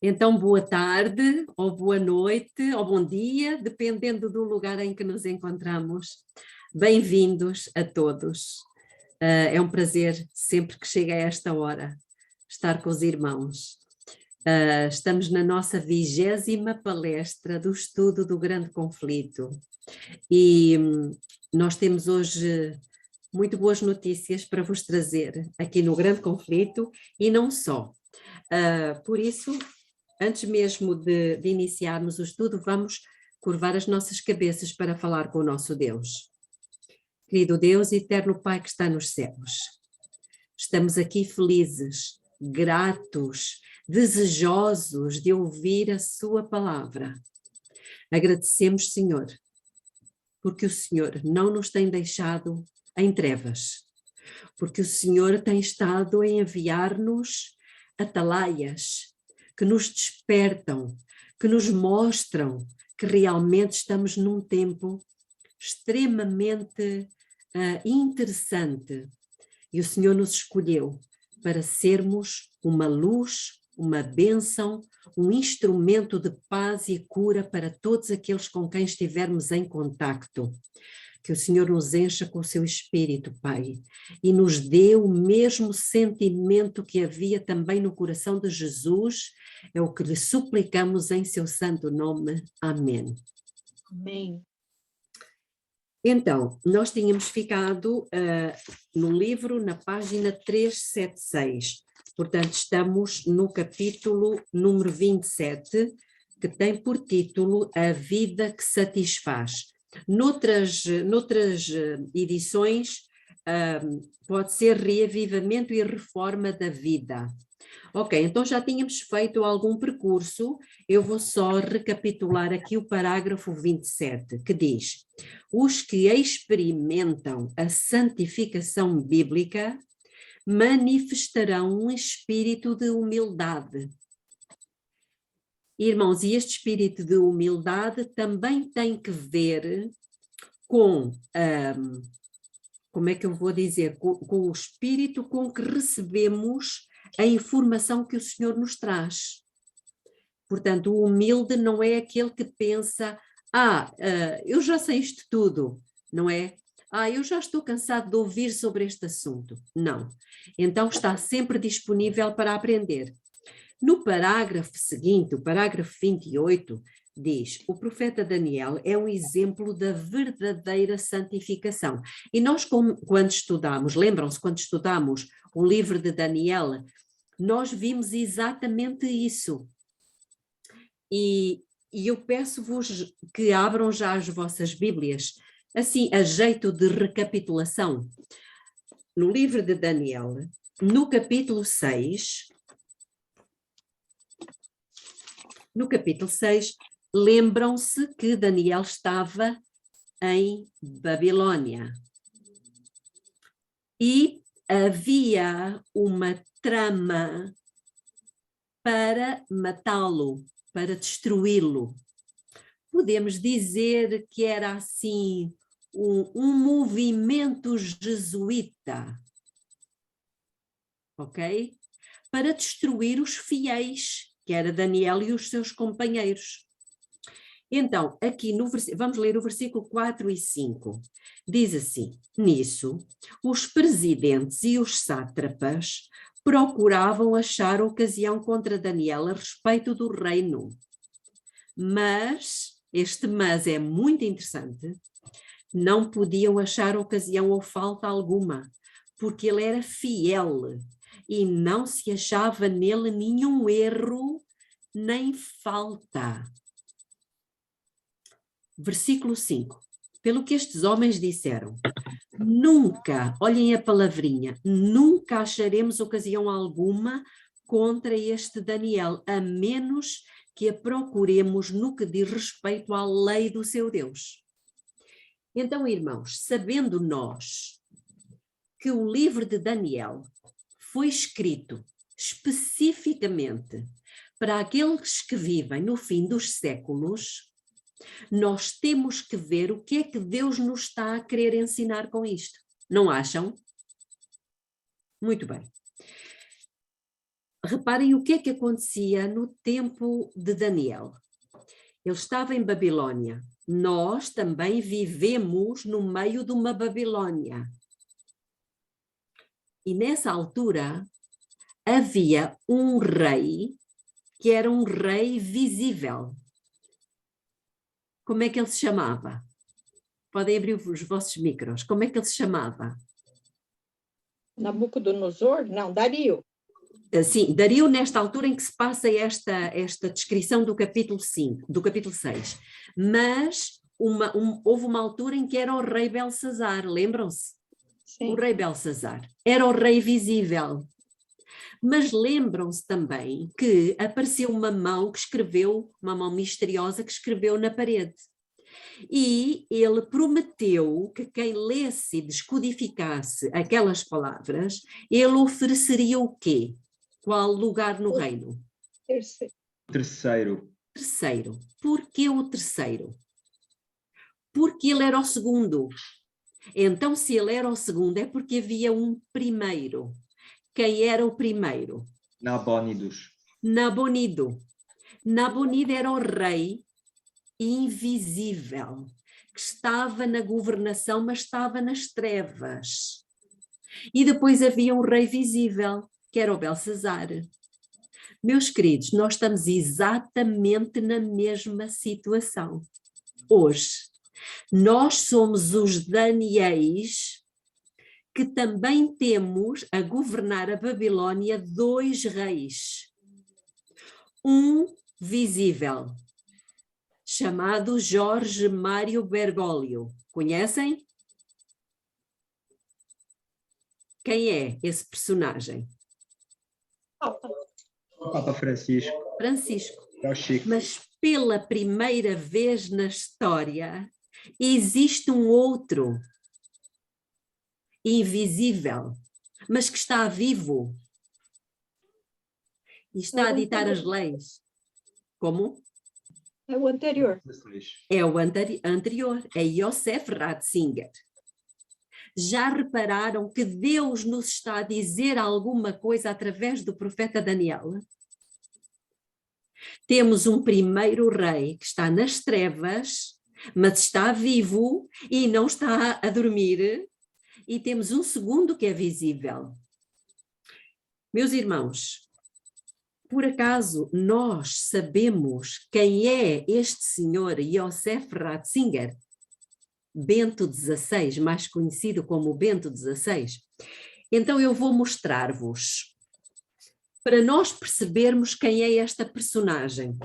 Então, boa tarde, ou boa noite, ou bom dia, dependendo do lugar em que nos encontramos. Bem-vindos a todos. É um prazer, sempre que chega a esta hora, estar com os irmãos. Estamos na nossa 20ª palestra do estudo do Grande Conflito. E nós temos hoje muito boas notícias para vos trazer aqui no Grande Conflito, e não só. Por isso, antes mesmo de iniciarmos o estudo, vamos curvar as nossas cabeças para falar com o nosso Deus. Querido Deus e eterno Pai que está nos céus, estamos aqui felizes, gratos, desejosos de ouvir a sua palavra. Agradecemos, Senhor, porque o Senhor não nos tem deixado em trevas, porque o Senhor tem estado a enviar-nos atalaias que nos despertam, que nos mostram que realmente estamos num tempo extremamente interessante, e o Senhor nos escolheu para sermos uma luz, uma bênção, um instrumento de paz e cura para todos aqueles com quem estivermos em contacto. Que o Senhor nos encha com o seu Espírito, Pai, e nos dê o mesmo sentimento que havia também no coração de Jesus. É o que lhe suplicamos em seu santo nome. Amém. Amém. Então, nós tínhamos ficado no livro, na página 376. Portanto, estamos no capítulo número 27, que tem por título A Vida que Satisfaz. Noutras edições, pode ser Reavivamento e Reforma da Vida. Ok, então já tínhamos feito algum percurso. Eu vou só recapitular aqui o parágrafo 27, que diz: os que experimentam a santificação bíblica manifestarão um espírito de humildade. Irmãos, e este espírito de humildade também tem que ver com, como é que eu vou dizer, com o espírito com que recebemos a informação que o Senhor nos traz. Portanto, o humilde não é aquele que pensa, eu já sei isto tudo, não é? Eu já estou cansado de ouvir sobre este assunto. Não. Então está sempre disponível para aprender. No parágrafo seguinte, o parágrafo 28, diz: o profeta Daniel é um exemplo da verdadeira santificação. E nós, quando estudamos, lembram-se, quando estudamos o livro de Daniel, nós vimos exatamente isso. E eu peço-vos que abram já as vossas Bíblias, assim, a jeito de recapitulação. No livro de Daniel, no capítulo 6... No capítulo 6, lembram-se que Daniel estava em Babilônia e havia uma trama para matá-lo, para destruí-lo. Podemos dizer que era assim um movimento jesuíta, ok? Para destruir os fiéis, que era Daniel e os seus companheiros. Então, aqui vamos ler o versículo 4 e 5. Diz assim: nisso, os presidentes e os sátrapas procuravam achar ocasião contra Daniel a respeito do reino. Mas, este mas é muito interessante, não podiam achar ocasião ou falta alguma, porque ele era fiel e não se achava nele nenhum erro nem falta. Versículo 5. Pelo que estes homens disseram: nunca, olhem a palavrinha, nunca acharemos ocasião alguma contra este Daniel, a menos que a procuremos no que diz respeito à lei do seu Deus. Então, irmãos, sabendo nós que o livro de Daniel foi escrito especificamente para aqueles que vivem no fim dos séculos, nós temos que ver o que é que Deus nos está a querer ensinar com isto. Não acham? Muito bem. Reparem o que é que acontecia no tempo de Daniel. Ele estava em Babilônia. Nós também vivemos no meio de uma Babilônia. E nessa altura havia um rei que era um rei visível. Como é que ele se chamava? Podem abrir os vossos micros. Como é que ele se chamava? Nabucodonosor? Não, Dario. Sim, Dario, nesta altura em que se passa esta descrição do capítulo 5, do capítulo 6. Mas houve uma altura em que era o rei Belsazar, lembram-se? Sim. O rei Belsazar era o rei visível. Mas lembram-se também que apareceu uma mão que escreveu, uma mão misteriosa que escreveu na parede. E ele prometeu que quem lesse e descodificasse aquelas palavras, ele ofereceria o quê? Qual lugar no reino? Terceiro. Terceiro. Por que o terceiro? Porque ele era o segundo. Então, se ele era o segundo, é porque havia um primeiro. Quem era o primeiro? Nabónidos. Nabonido. Nabonido era o rei invisível, que estava na governação, mas estava nas trevas. E depois havia um rei visível, que era o Belsazar. Meus queridos, nós estamos exatamente na mesma situação. Hoje, nós somos os Daniéis que também temos a governar a Babilônia 2 reis. Um visível, chamado Jorge Mário Bergoglio. Conhecem? Quem é esse personagem? O Papa Francisco. Francisco. É o Chico. Mas pela primeira vez na história existe um outro invisível, mas que está vivo e está a ditar as leis. Como? É o anterior. É o anterior, é Yosef Ratzinger. Já repararam que Deus nos está a dizer alguma coisa através do profeta Daniel? Temos um primeiro rei que está nas trevas, mas está vivo e não está a dormir, e temos um segundo que é visível. Meus irmãos, por acaso nós sabemos quem é este senhor Yosef Ratzinger? Bento XVI, mais conhecido como Bento XVI. Então eu vou mostrar-vos, para nós percebermos quem é esta personagem.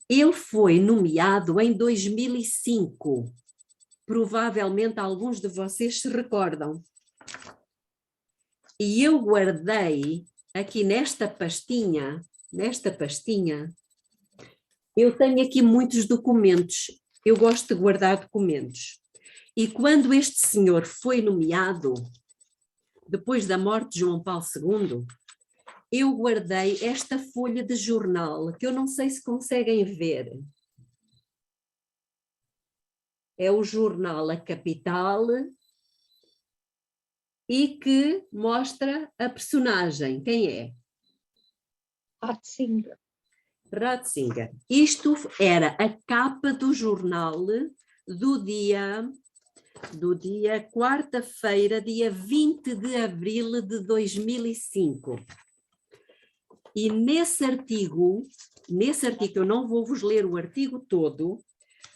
Ele foi nomeado em 2005. Provavelmente alguns de vocês se recordam. E eu guardei aqui nesta pastinha, eu tenho aqui muitos documentos. Eu gosto de guardar documentos. E quando este senhor foi nomeado, depois da morte de João Paulo II, eu guardei esta folha de jornal, que eu não sei se conseguem ver. É o jornal A Capital e que mostra a personagem. Quem é? Ratzinger. Ratzinger. Isto era a capa do jornal do dia quarta-feira, dia 20 de abril de 2005. E nesse artigo, eu não vou vos ler o artigo todo,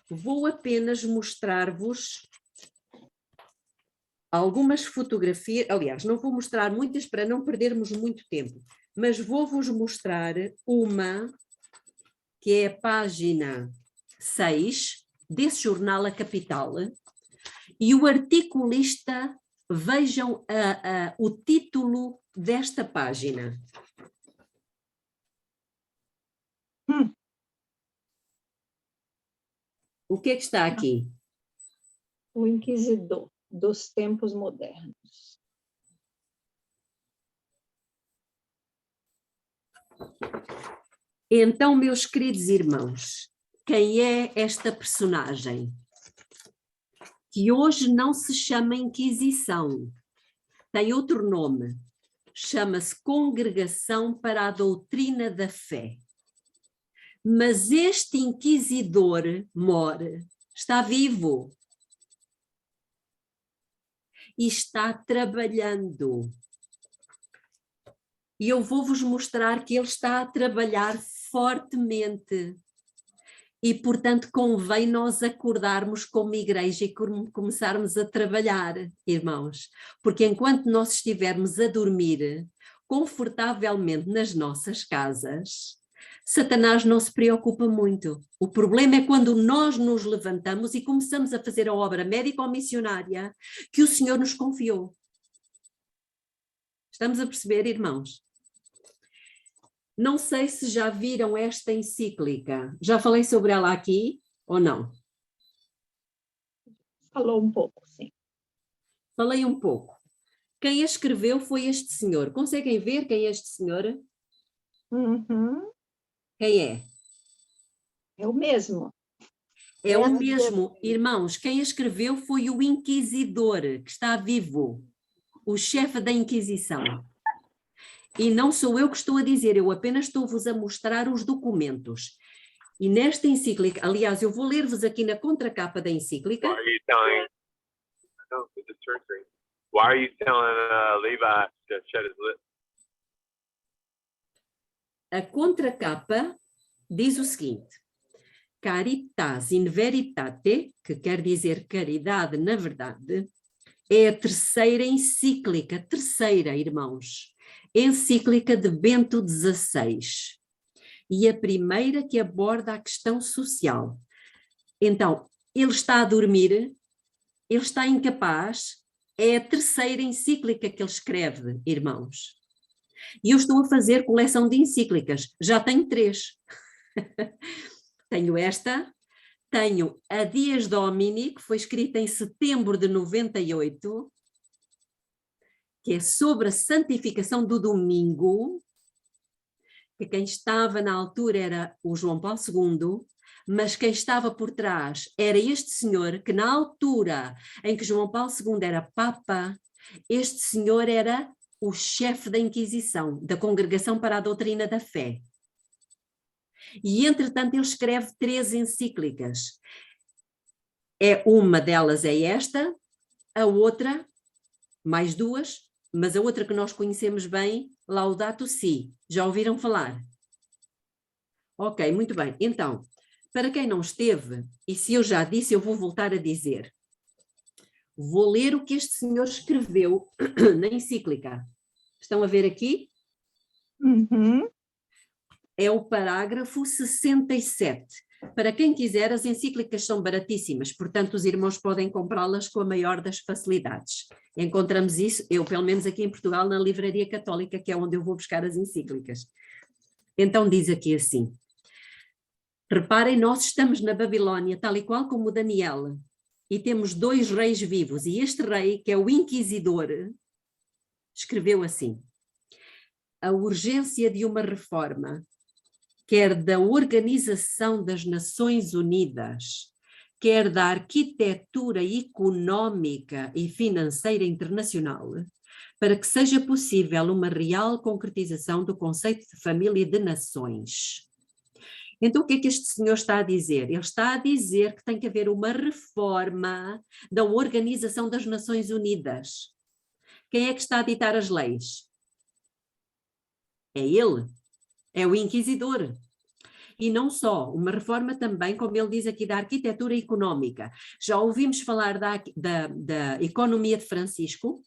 vou apenas mostrar-vos algumas fotografias, aliás, não vou mostrar muitas para não perdermos muito tempo, mas vou-vos mostrar uma que é a página 6 desse jornal A Capital, e o articulista, vejam o título desta página. O que é que está aqui? O Inquisidor dos tempos modernos. Então, meus queridos irmãos, quem é esta personagem? Que hoje não se chama Inquisição, tem outro nome, chama-se Congregação para a Doutrina da Fé. Mas este inquisidor mor, está vivo e está trabalhando. E eu vou-vos mostrar que ele está a trabalhar fortemente. E, portanto, convém nós acordarmos como igreja e começarmos a trabalhar, irmãos. Porque enquanto nós estivermos a dormir confortavelmente nas nossas casas, Satanás não se preocupa muito. O problema é quando nós nos levantamos e começamos a fazer a obra médica ou missionária que o Senhor nos confiou. Estamos a perceber, irmãos? Não sei se já viram esta encíclica. Já falei sobre ela aqui ou não? Falou um pouco, sim. Falei um pouco. Quem a escreveu foi este senhor. Conseguem ver quem é este senhor? Uhum. Quem é? É o mesmo. É o mesmo. Irmãos, quem a escreveu foi o inquisidor, que está vivo. O chefe da Inquisição. E não sou eu que estou a dizer, eu apenas estou-vos a mostrar os documentos. E nesta encíclica, aliás, eu vou ler-vos aqui na contracapa da encíclica. Why are you telling Levi to shut his lips? A contracapa diz o seguinte: Caritas in veritate, que quer dizer caridade na verdade, é a terceira encíclica, irmãos, encíclica de Bento XVI, e a primeira que aborda a questão social. Então, ele está a dormir, ele está incapaz, é a terceira encíclica que ele escreve, irmãos. E eu estou a fazer coleção de encíclicas, já tenho 3. Tenho esta, tenho a Dies Domini, que foi escrita em setembro de 98, que é sobre a santificação do domingo, que quem estava na altura era o João Paulo II, mas quem estava por trás era este senhor, que na altura em que João Paulo II era Papa, este senhor era o chefe da Inquisição, da Congregação para a Doutrina da Fé. E, entretanto, ele escreve 3 encíclicas. Uma delas é esta, a outra, mais 2, mas a outra que nós conhecemos bem, Laudato Si. Já ouviram falar? Ok, muito bem. Então, para quem não esteve, e se eu já disse, eu vou voltar a dizer. Vou ler o que este senhor escreveu na encíclica. Estão a ver aqui? Uhum. É o parágrafo 67. Para quem quiser, as encíclicas são baratíssimas, portanto os irmãos podem comprá-las com a maior das facilidades. Encontramos isso, eu pelo menos aqui em Portugal, na Livraria Católica, que é onde eu vou buscar as encíclicas. Então diz aqui assim: reparem, nós estamos na Babilónia, tal e qual como Daniel, e temos 2 reis vivos, e este rei, que é o Inquisidor, escreveu assim: a urgência de uma reforma, quer da Organização das Nações Unidas, quer da arquitetura económica e financeira internacional, para que seja possível uma real concretização do conceito de família de nações. Então, o que é que este senhor está a dizer? Ele está a dizer que tem que haver uma reforma da Organização das Nações Unidas. Quem é que está a ditar as leis? É ele. É o inquisidor. E não só, uma reforma também, como ele diz aqui, da arquitetura económica. Já ouvimos falar da economia de Francisco?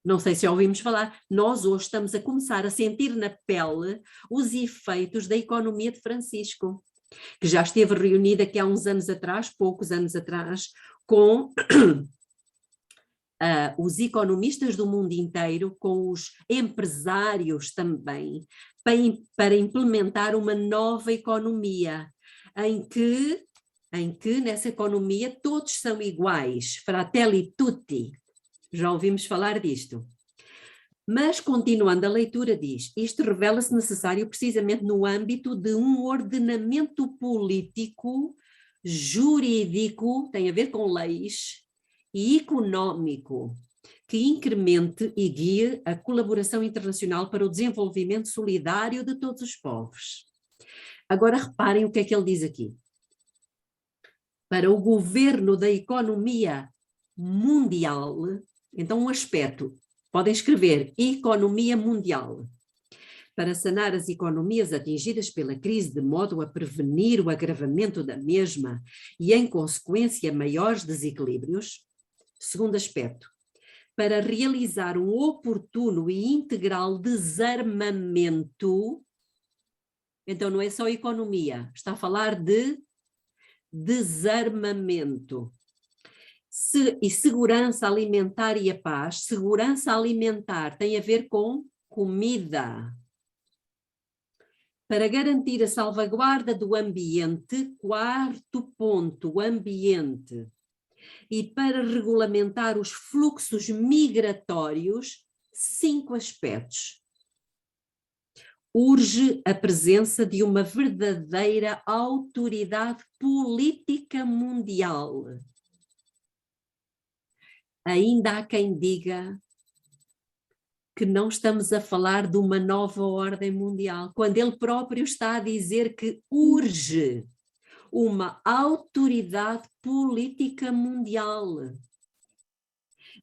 Não sei se já ouvimos falar. Nós hoje estamos a começar a sentir na pele os efeitos da economia de Francisco, que já esteve reunida aqui há uns anos atrás, poucos anos atrás, com os economistas do mundo inteiro, com os empresários também, para implementar uma nova economia, em que nessa economia todos são iguais, fratelli tutti. Já ouvimos falar disto. Mas, continuando a leitura, diz: isto revela-se necessário precisamente no âmbito de um ordenamento político, jurídico, tem a ver com leis, e económico, que incremente e guie a colaboração internacional para o desenvolvimento solidário de todos os povos. Agora reparem o que é que ele diz aqui. Para o governo da economia mundial, então um aspecto, podem escrever economia mundial, para sanar as economias atingidas pela crise de modo a prevenir o agravamento da mesma e, em consequência, maiores desequilíbrios. Segundo aspecto, para realizar um oportuno e integral desarmamento. Então não é só economia, está a falar de desarmamento. E segurança alimentar e a paz. Segurança alimentar tem a ver com comida. Para garantir a salvaguarda do ambiente, quarto ponto, o ambiente. E para regulamentar os fluxos migratórios, 5 aspectos. Urge a presença de uma verdadeira autoridade política mundial. Ainda há quem diga que não estamos a falar de uma nova ordem mundial, quando ele próprio está a dizer que urge uma autoridade política mundial,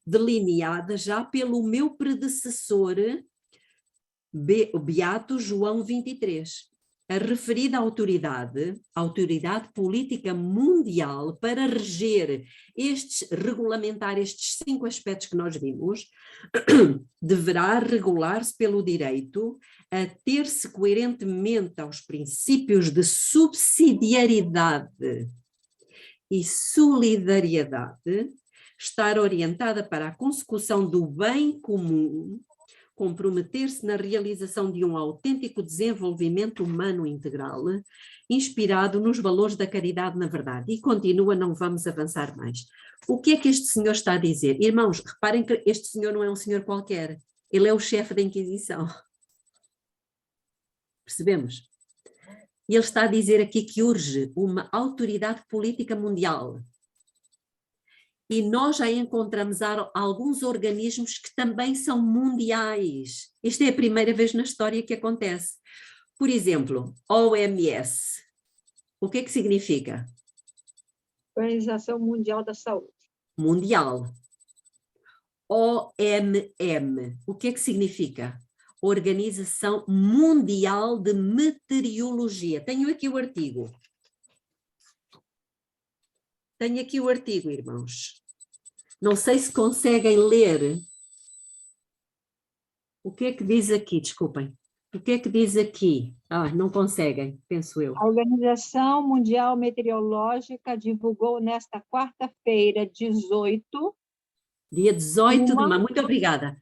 delineada já pelo meu predecessor, Beato João 23. A referida autoridade política mundial para regulamentar estes 5 aspectos que nós vimos, deverá regular-se pelo direito a ter-se coerentemente aos princípios de subsidiariedade e solidariedade, estar orientada para a consecução do bem comum, comprometer-se na realização de um autêntico desenvolvimento humano integral, inspirado nos valores da caridade na verdade. E continua, não vamos avançar mais. O que é que este senhor está a dizer? Irmãos, reparem que este senhor não é um senhor qualquer, ele é o chefe da Inquisição. Percebemos? E ele está a dizer aqui que urge uma autoridade política mundial. E nós já encontramos alguns organismos que também são mundiais. Esta é a primeira vez na história que acontece. Por exemplo, OMS. O que é que significa? Organização Mundial da Saúde. Mundial. OMM. O que é que significa? Organização Mundial de Meteorologia. Tenho aqui o artigo. Tenho aqui o artigo, irmãos. Não sei se conseguem ler. O que é que diz aqui? Desculpem. O que é que diz aqui? Não conseguem, penso eu. A Organização Mundial Meteorológica divulgou nesta quarta-feira, 18. Dia 18 de maio. Muito obrigada.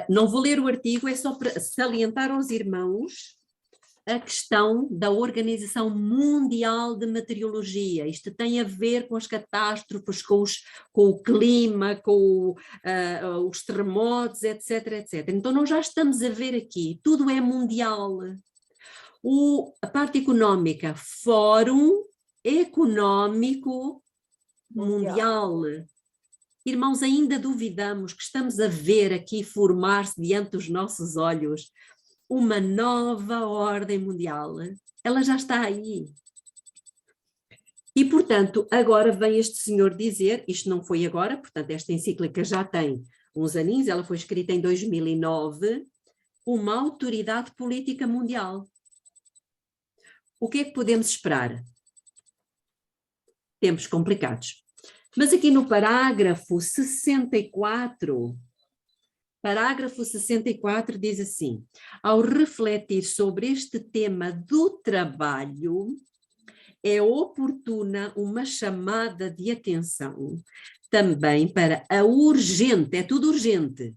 Não vou ler o artigo, é só para salientar aos irmãos a questão da Organização Mundial de Meteorologia. Isto tem a ver com as catástrofes, com o clima, com os terremotos, etc, etc. Então nós já estamos a ver aqui, tudo é mundial. A parte económica, Fórum Económico Mundial. Irmãos, ainda duvidamos que estamos a ver aqui formar-se diante dos nossos olhos uma nova ordem mundial. Ela já está aí. E, portanto, agora vem este senhor dizer, isto não foi agora, portanto, esta encíclica já tem uns aninhos, ela foi escrita em 2009, uma autoridade política mundial. O que é que podemos esperar? Tempos complicados. Mas aqui no parágrafo 64... Parágrafo 64 diz assim: ao refletir sobre este tema do trabalho, é oportuna uma chamada de atenção também para a urgente, é tudo urgente,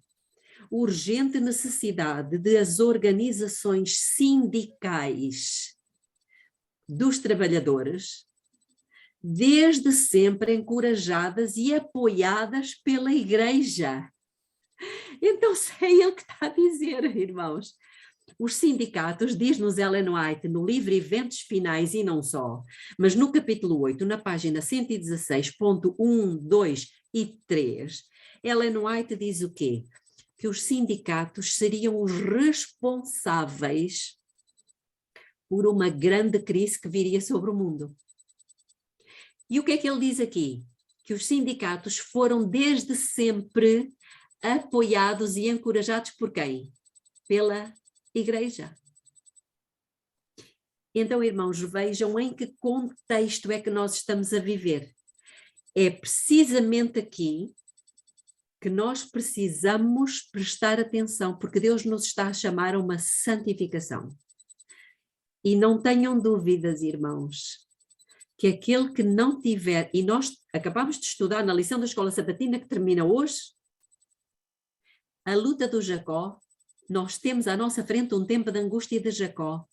urgente necessidade de as organizações sindicais dos trabalhadores, desde sempre encorajadas e apoiadas pela Igreja. Então, é ele que está a dizer, irmãos. Os sindicatos, diz-nos Ellen White, no livro Eventos Finais e não só, mas no capítulo 8, na página 116.1, 2 e 3, Ellen White diz o quê? Que os sindicatos seriam os responsáveis por uma grande crise que viria sobre o mundo. E o que é que ele diz aqui? Que os sindicatos foram desde sempre apoiados e encorajados por quem? Pela Igreja. Então, irmãos, vejam em que contexto é que nós estamos a viver. É precisamente aqui que nós precisamos prestar atenção, porque Deus nos está a chamar a uma santificação. E não tenham dúvidas, irmãos, que aquele que não tiver, e nós acabamos de estudar na lição da Escola Sabatina que termina hoje, a luta do Jacó, nós temos à nossa frente um tempo de angústia de Jacó,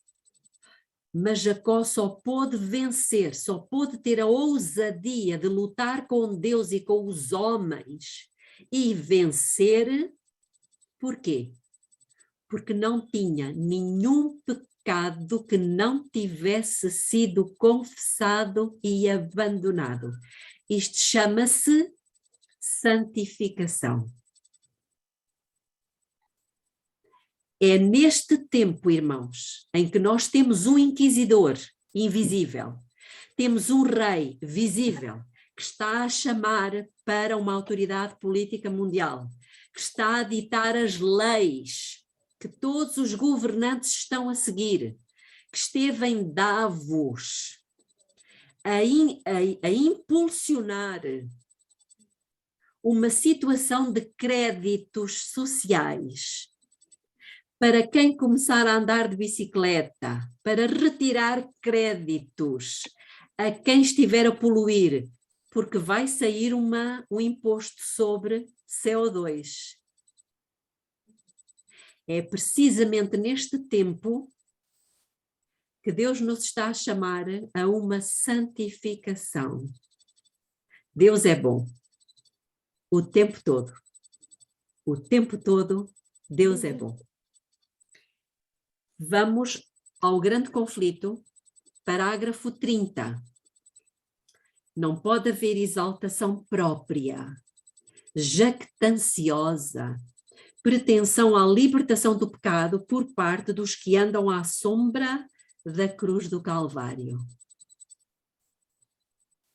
mas Jacó só pôde vencer, só pôde ter a ousadia de lutar com Deus e com os homens e vencer, por quê? Porque não tinha nenhum pecado que não tivesse sido confessado e abandonado. Isto chama-se santificação. É neste tempo, irmãos, em que nós temos um inquisidor invisível, temos um rei visível que está a chamar para uma autoridade política mundial, que está a ditar as leis que todos os governantes estão a seguir, que esteve em Davos a impulsionar uma situação de créditos sociais para quem começar a andar de bicicleta, para retirar créditos a quem estiver a poluir, porque vai sair um imposto sobre CO2. É precisamente neste tempo que Deus nos está a chamar a uma santificação. Deus é bom. O tempo todo. O tempo todo, Deus é bom. Vamos ao grande conflito, parágrafo 30. Não pode haver exaltação própria, jactanciosa, pretensão à libertação do pecado por parte dos que andam à sombra da cruz do Calvário.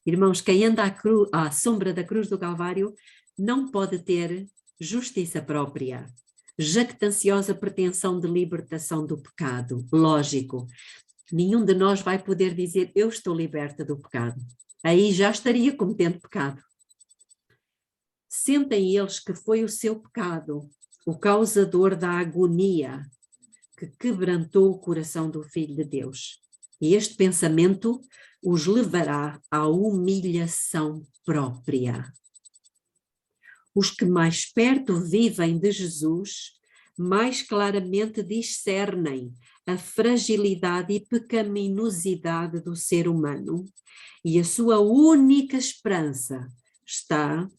Irmãos, quem anda à sombra da cruz do Calvário não pode ter justiça própria, jactanciosa pretensão de libertação do pecado. Lógico, nenhum de nós vai poder dizer eu estou liberta do pecado. Aí já estaria cometendo pecado. Sentem eles que foi o seu pecado, o causador da agonia que quebrantou o coração do Filho de Deus. E este pensamento os levará à humilhação própria. Os que mais perto vivem de Jesus, mais claramente discernem a fragilidade e pecaminosidade do ser humano, e a sua única esperança está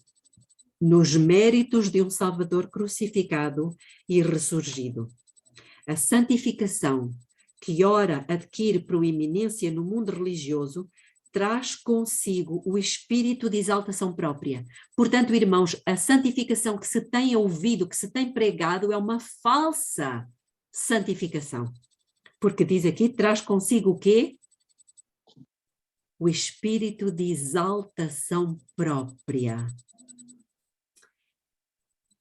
nos méritos de um Salvador crucificado e ressurgido. A santificação, que ora adquire proeminência no mundo religioso, traz consigo o espírito de exaltação própria. Portanto, irmãos, a santificação que se tem ouvido, que se tem pregado, é uma falsa santificação. Porque diz aqui, traz consigo o quê? O espírito de exaltação própria.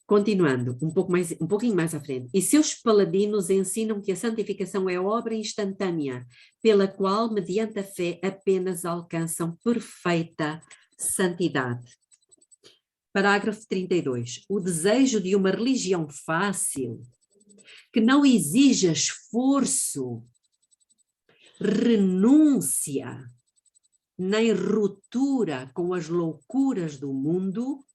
Continuando, um pouquinho mais à frente. E seus paladinos ensinam que a santificação é obra instantânea, pela qual, mediante a fé, apenas alcançam perfeita santidade. Parágrafo 32. O desejo de uma religião fácil, que não exija esforço, renúncia, nem ruptura com as loucuras do mundo,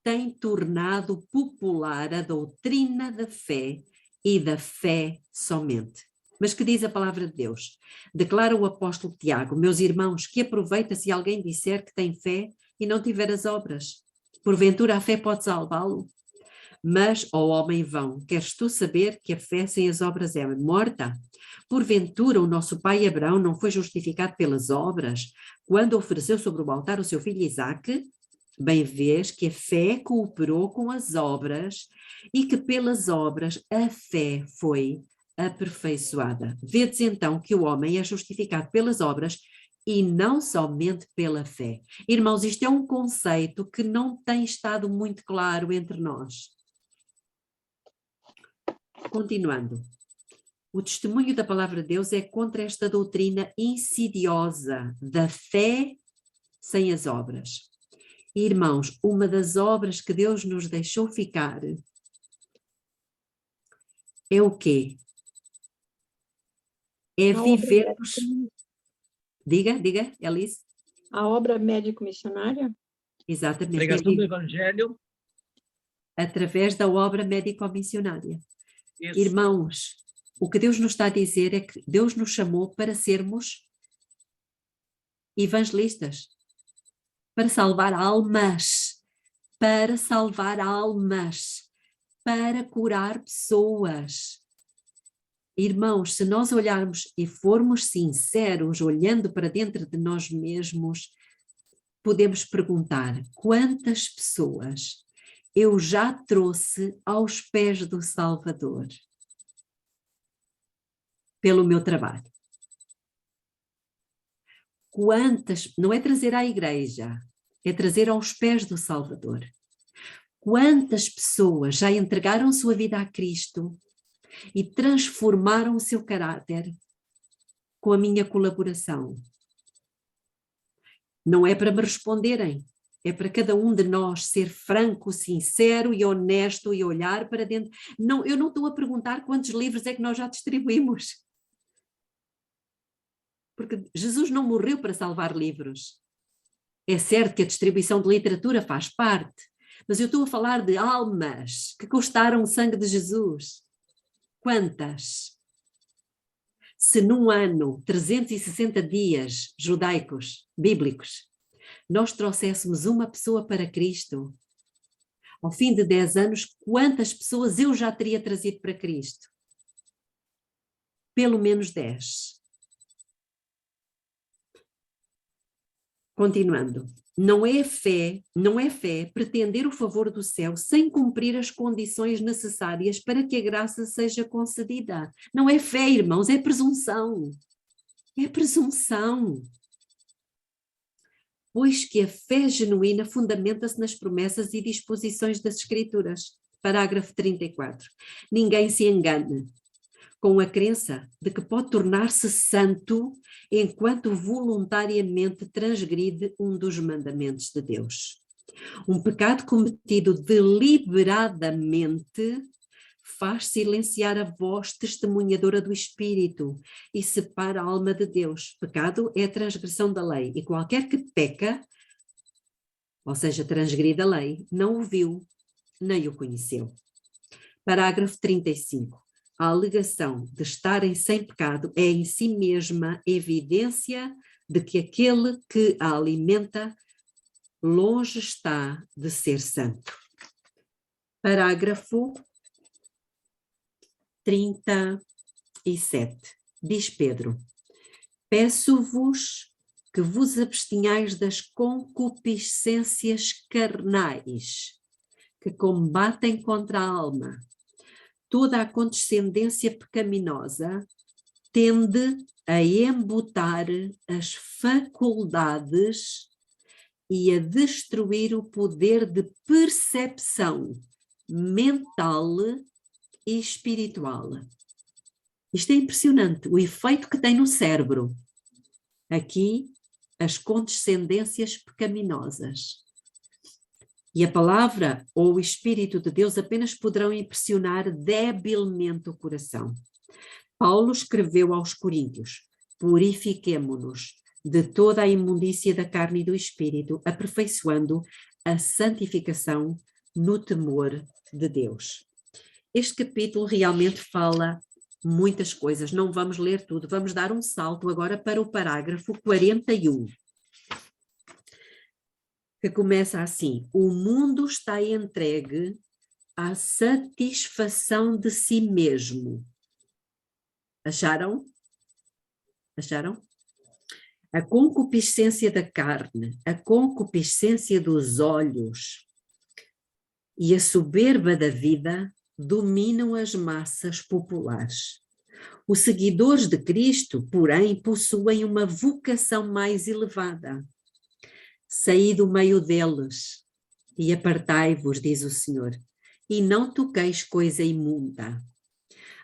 tem tornado popular a doutrina da fé e da fé somente. Mas que diz a palavra de Deus? Declara o apóstolo Tiago: meus irmãos, que aproveita se alguém disser que tem fé e não tiver as obras? Porventura a fé pode salvá-lo? Mas, ó homem vão, queres tu saber que a fé sem as obras é morta? Porventura o nosso pai Abraão não foi justificado pelas obras, quando ofereceu sobre o altar o seu filho Isaque? Bem vês que a fé cooperou com as obras e que pelas obras a fé foi aperfeiçoada. Vedes então que o homem é justificado pelas obras e não somente pela fé. Irmãos, isto é um conceito que não tem estado muito claro entre nós. Continuando. O testemunho da palavra de Deus é contra esta doutrina insidiosa da fé sem as obras. Irmãos, uma das obras que Deus nos deixou ficar é o quê? É vivermos... Diga, Alice. A obra médico-missionária? Exatamente. Pregação do Evangelho. Através da obra médico-missionária. Isso. Irmãos, o que Deus nos está a dizer é que Deus nos chamou para sermos evangelistas, para salvar almas, para curar pessoas. Irmãos, se nós olharmos e formos sinceros, olhando para dentro de nós mesmos, podemos perguntar: quantas pessoas eu já trouxe aos pés do Salvador? Pelo meu trabalho. Quantas, não é trazer à igreja, é trazer aos pés do Salvador. Quantas pessoas já entregaram sua vida a Cristo e transformaram o seu caráter com a minha colaboração? Não é para me responderem, é para cada um de nós ser franco, sincero e honesto e olhar para dentro. Não, eu não estou a perguntar quantos livros é que nós já distribuímos. Porque Jesus não morreu para salvar livros. É certo que a distribuição de literatura faz parte, mas eu estou a falar de almas que custaram o sangue de Jesus. Quantas? Se num ano, 360 dias judaicos, bíblicos, nós trouxéssemos uma pessoa para Cristo, ao fim de 10 anos, quantas pessoas eu já teria trazido para Cristo? Pelo menos 10. Continuando, não é fé pretender o favor do céu sem cumprir as condições necessárias para que a graça seja concedida. Não é fé, irmãos, é presunção. É presunção. Pois que a fé genuína fundamenta-se nas promessas e disposições das Escrituras. Parágrafo 34. Ninguém se engane com a crença de que pode tornar-se santo enquanto voluntariamente transgride um dos mandamentos de Deus. Um pecado cometido deliberadamente faz silenciar a voz testemunhadora do Espírito e separa a alma de Deus. Pecado é a transgressão da lei, e qualquer que peca, ou seja, transgride a lei, não o viu, nem o conheceu. Parágrafo 35. A alegação de estarem sem pecado é em si mesma evidência de que aquele que a alimenta longe está de ser santo. Parágrafo 37. Diz Pedro: peço-vos que vos abstenhais das concupiscências carnais que combatem contra a alma. Toda a condescendência pecaminosa tende a embutar as faculdades e a destruir o poder de percepção mental e espiritual. Isto é impressionante, o efeito que tem no cérebro. Aqui, as condescendências pecaminosas. E a palavra ou o Espírito de Deus apenas poderão impressionar debilmente o coração. Paulo escreveu aos Coríntios: purifiquemo-nos de toda a imundícia da carne e do Espírito, aperfeiçoando a santificação no temor de Deus. Este capítulo realmente fala muitas coisas, não vamos ler tudo, vamos dar um salto agora para o parágrafo 41. Que começa assim: o mundo está entregue à satisfação de si mesmo. Acharam? Acharam? A concupiscência da carne, a concupiscência dos olhos e a soberba da vida dominam as massas populares. Os seguidores de Cristo, porém, possuem uma vocação mais elevada. Saí do meio deles e apartai-vos, diz o Senhor, e não toqueis coisa imunda.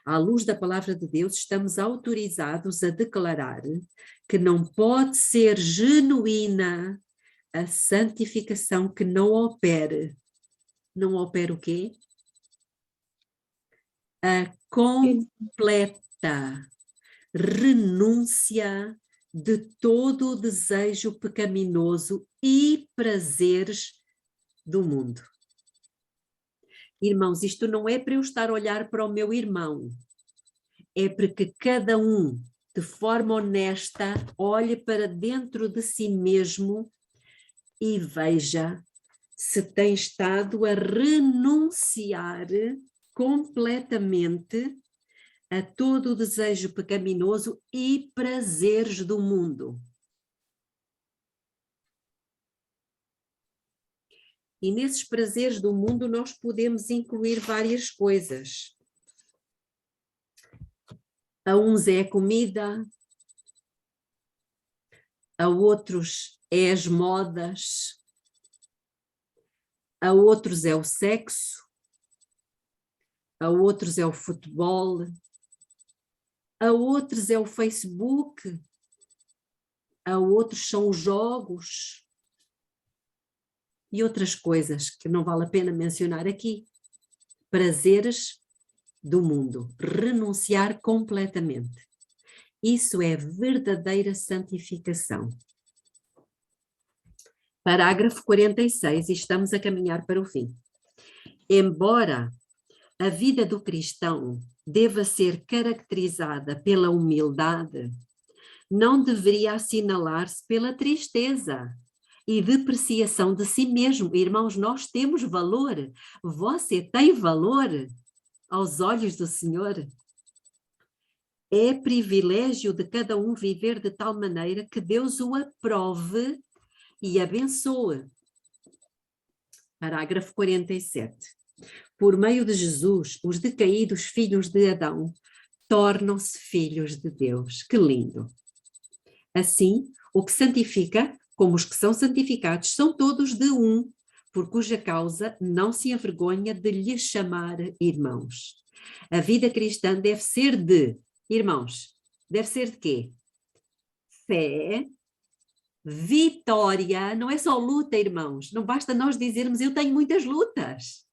À luz da palavra de Deus, estamos autorizados a declarar que não pode ser genuína a santificação que não opere. Não opera o quê? A completa renúncia de todo o desejo pecaminoso e prazeres do mundo. Irmãos, isto não é para eu estar a olhar para o meu irmão, é para que cada um, de forma honesta, olhe para dentro de si mesmo e veja se tem estado a renunciar completamente a todo o desejo pecaminoso e prazeres do mundo. E nesses prazeres do mundo nós podemos incluir várias coisas. A uns é a comida, a outros é as modas, a outros é o sexo, a outros é o futebol, a outros é o Facebook, a outros são os jogos e outras coisas que não vale a pena mencionar aqui. Prazeres do mundo, renunciar completamente. Isso é verdadeira santificação. Parágrafo 46, e estamos a caminhar para o fim. Embora a vida do cristão deva ser caracterizada pela humildade, não deveria assinalar-se pela tristeza e depreciação de si mesmo. Irmãos, nós temos valor. Você tem valor aos olhos do Senhor. É privilégio de cada um viver de tal maneira que Deus o aprove e abençoe. Parágrafo 47. Por meio de Jesus, os decaídos filhos de Adão tornam-se filhos de Deus. Que lindo! Assim, o que santifica, como os que são santificados, são todos de um, por cuja causa não se envergonha de lhes chamar irmãos. A vida cristã deve ser de, irmãos, deve ser de quê? Fé, vitória, não é só luta, irmãos. Não basta nós dizermos eu tenho muitas lutas,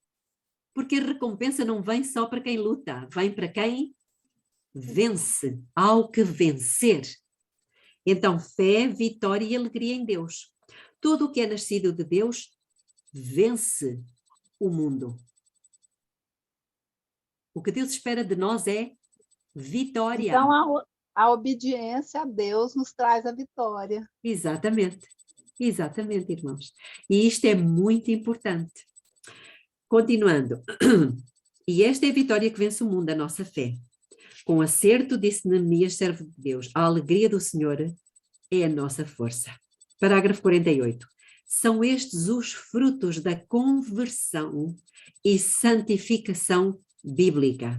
porque a recompensa não vem só para quem luta, vem para quem vence, ao que vencer. Então, fé, vitória e alegria em Deus. Tudo o que é nascido de Deus vence o mundo. O que Deus espera de nós é vitória. Então, a obediência a Deus nos traz a vitória. Exatamente, exatamente, irmãos. E isto é muito importante. Continuando. E esta é a vitória que vence o mundo, a nossa fé. Com acerto, disse Neemias, servo de Deus, a alegria do Senhor é a nossa força. Parágrafo 48. São estes os frutos da conversão e santificação bíblica.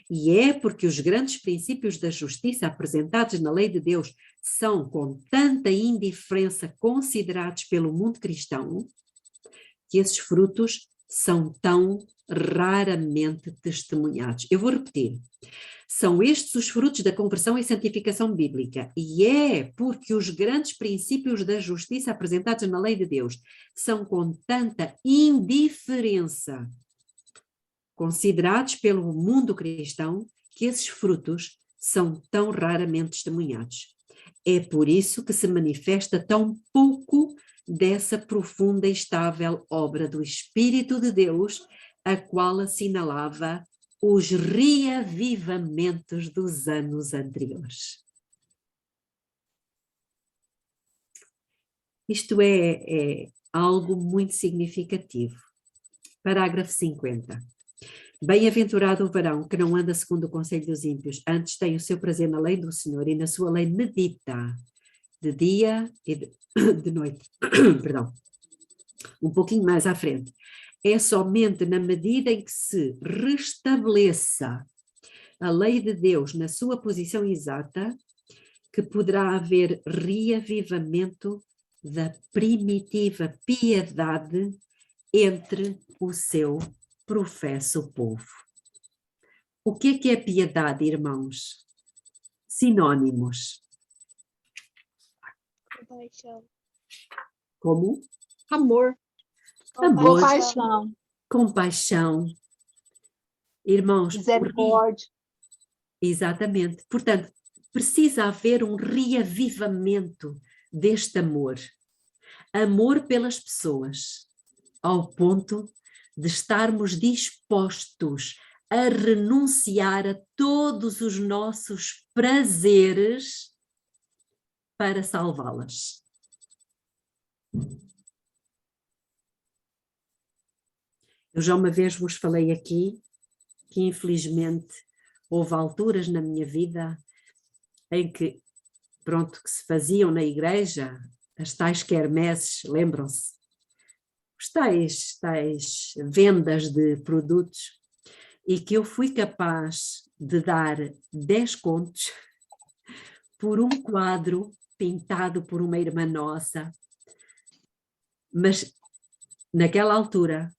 E é porque os grandes princípios da justiça apresentados na lei de Deus são com tanta indiferença considerados pelo mundo cristão, que esses frutos são tão raramente testemunhados. Eu vou repetir. São estes os frutos da conversão e santificação bíblica, e é porque os grandes princípios da justiça apresentados na lei de Deus são com tanta indiferença considerados pelo mundo cristão que esses frutos são tão raramente testemunhados. É por isso que se manifesta tão pouco dessa profunda e estável obra do Espírito de Deus, a qual assinalava os reavivamentos dos anos anteriores. Isto é algo muito significativo. Parágrafo 50. Bem-aventurado o varão que não anda segundo o conselho dos ímpios, antes tem o seu prazer na lei do Senhor e na sua lei medita de dia e de noite. Perdão. Um pouquinho mais à frente. É somente na medida em que se restabeleça a lei de Deus na sua posição exata que poderá haver reavivamento da primitiva piedade entre o seu professo povo. O que é piedade, irmãos? Sinônimos. Compaixão. Como? Amor. Amor, Compaixão, compaixão. Irmãos, misericórdia. exatamente. Portanto, precisa haver um reavivamento deste amor. Amor pelas pessoas, ao ponto de estarmos dispostos a renunciar a todos os nossos prazeres para salvá-las. Eu já uma vez vos falei aqui que infelizmente houve alturas na minha vida em que, pronto, que se faziam na igreja as tais quermesses, lembram-se? Os tais vendas de produtos, e que eu fui capaz de dar 10 contos por um quadro pintado por uma irmã nossa, mas naquela altura,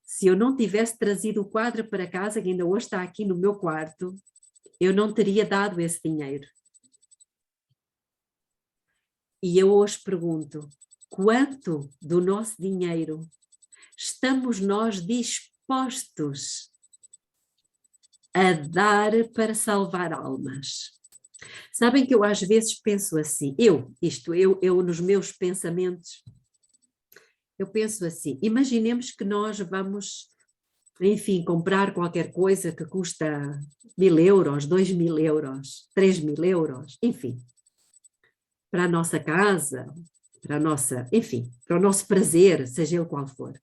se eu não tivesse trazido o quadro para casa, que ainda hoje está aqui no meu quarto, eu não teria dado esse dinheiro. E eu hoje pergunto, quanto do nosso dinheiro estamos nós dispostos a dar para salvar almas? Sabem que eu às vezes penso assim, eu nos meus pensamentos, eu penso assim, imaginemos que nós vamos, enfim, comprar qualquer coisa que custa 1.000 euros, 2.000 euros, 3.000 euros, enfim, para a nossa casa, para a nossa, enfim, para o nosso prazer, seja ele qual for.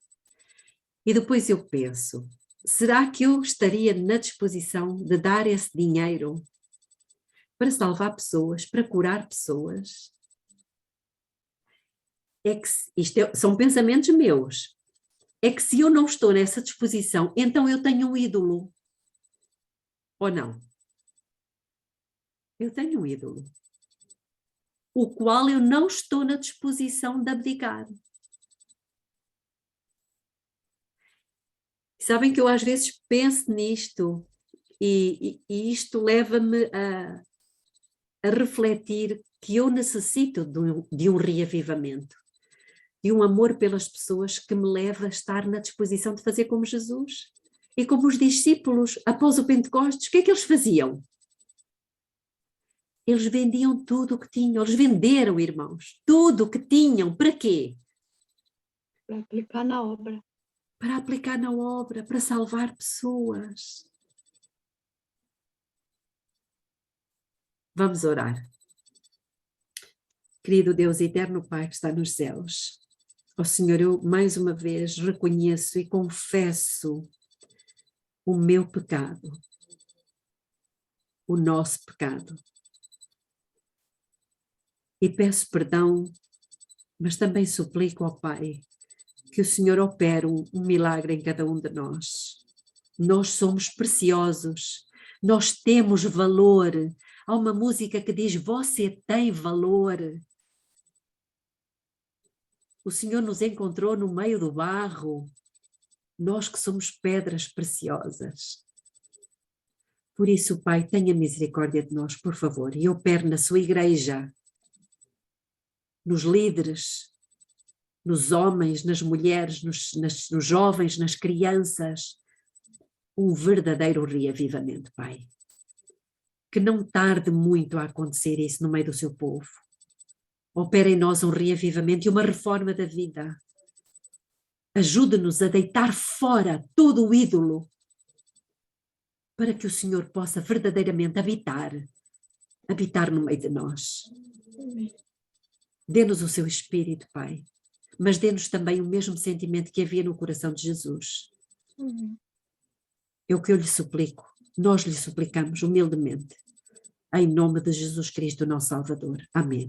E depois eu penso, será que eu estaria na disposição de dar esse dinheiro para salvar pessoas, para curar pessoas? É que são pensamentos meus. É que se eu não estou nessa disposição, então eu tenho um ídolo. Ou não? Eu tenho um ídolo, o qual eu não estou na disposição de abdicar. Sabem que eu às vezes penso nisto e isto leva-me a refletir que eu necessito de um reavivamento, de um amor pelas pessoas que me leva a estar na disposição de fazer como Jesus. E como os discípulos, após o Pentecostes, o que é que eles faziam? Eles vendiam tudo o que tinham, eles venderam, irmãos, tudo o que tinham. Para quê? Para aplicar na obra. Para aplicar na obra, para salvar pessoas. Vamos orar. Querido Deus eterno Pai que está nos céus, ó Senhor, eu mais uma vez reconheço e confesso o meu pecado, o nosso pecado. E peço perdão, mas também suplico ao Pai que o Senhor opere um milagre em cada um de nós. Nós somos preciosos, nós temos valor. Há uma música que diz, você tem valor. O Senhor nos encontrou no meio do barro, nós que somos pedras preciosas. Por isso, Pai, tenha misericórdia de nós, por favor, e opere na sua igreja, nos líderes, nos homens, nas mulheres, nos jovens, nas crianças, um verdadeiro reavivamento, Pai. Que não tarde muito a acontecer isso no meio do seu povo. Opera em nós um reavivamento e uma reforma da vida. Ajude-nos a deitar fora todo o ídolo, para que o Senhor possa verdadeiramente habitar no meio de nós. Dê-nos o seu Espírito, Pai, mas dê-nos também o mesmo sentimento que havia no coração de Jesus. É o que eu lhe suplico, nós lhe suplicamos humildemente. em nome de Jesus Cristo, nosso Salvador. Amém.